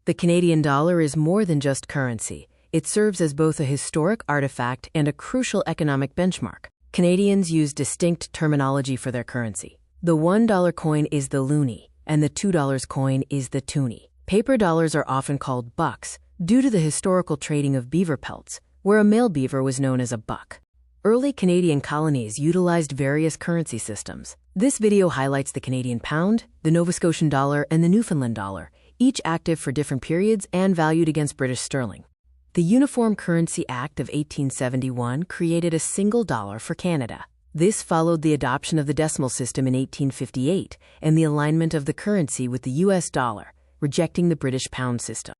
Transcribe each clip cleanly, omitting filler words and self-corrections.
The Canadian dollar is more than just currency. It serves as both a historic artifact and a crucial economic benchmark. Canadians use distinct terminology for their currency. The $1 coin is the Loonie, and the $2 coin is the Toonie. Paper dollars are often called bucks due to the historical trading of beaver pelts, where a male beaver was known as a buck. Early Canadian colonies utilized various currency systems. This video highlights the Canadian pound, the Nova Scotian dollar, and the Newfoundland dollar, each active for different periods and valued against British sterling. The Uniform Currency Act of 1871 created a single dollar for Canada. This followed the adoption of the decimal system in 1858 and the alignment of the currency with the US dollar, rejecting the British pound system.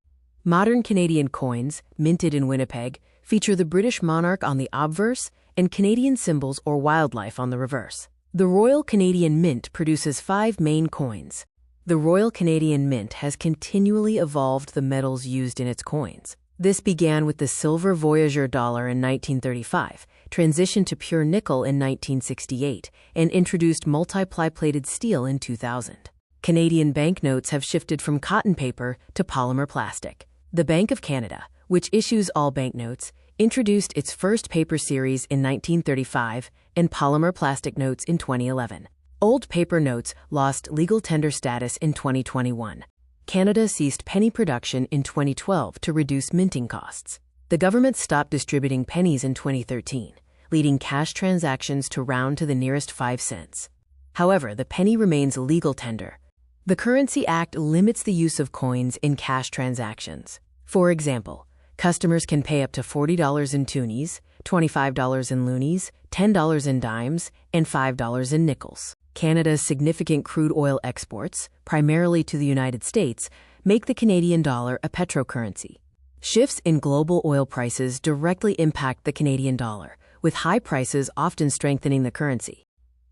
Modern Canadian coins, minted in Winnipeg, feature the British monarch on the obverse and Canadian symbols or wildlife on the reverse. The Royal Canadian Mint produces 5 main coins. The Royal Canadian Mint has continually evolved the metals used in its coins. This began with the silver Voyageur dollar in 1935, transitioned to pure nickel in 1968, and introduced multiply-plated steel in 2000. Canadian banknotes have shifted from cotton paper to polymer plastic. The Bank of Canada, which issues all banknotes, introduced its first paper series in 1935 and polymer plastic notes in 2011. Old paper notes lost legal tender status in 2021. Canada ceased penny production in 2012 to reduce minting costs. The government stopped distributing pennies in 2013, leading cash transactions to round to the nearest 5 cents. However, the penny remains legal tender. The Currency Act limits the use of coins in cash transactions. For example, customers can pay up to $40 in toonies, $25 in loonies, $10 in dimes, and $5 in nickels. Canada's significant crude oil exports, primarily to the United States, make the Canadian dollar a petrocurrency. Shifts in global oil prices directly impact the Canadian dollar, with high prices often strengthening the currency.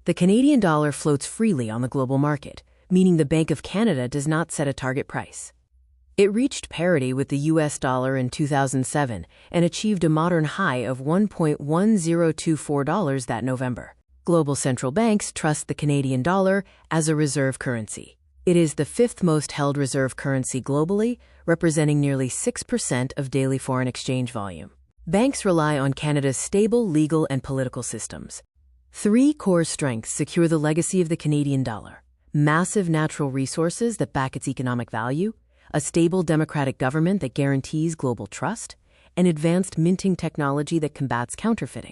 The Canadian dollar floats freely on the global market, meaning the Bank of Canada does not set a target price. It reached parity with the US dollar in 2007 and achieved a modern high of $1.1024 that November. Global central banks trust the Canadian dollar as a reserve currency. It is the 5th most held reserve currency globally, representing nearly 6% of daily foreign exchange volume. Banks rely on Canada's stable legal and political systems. 3 core strengths secure the legacy of the Canadian dollar: massive natural resources that back its economic value, a stable democratic government that guarantees global trust, and advanced minting technology that combats counterfeiting.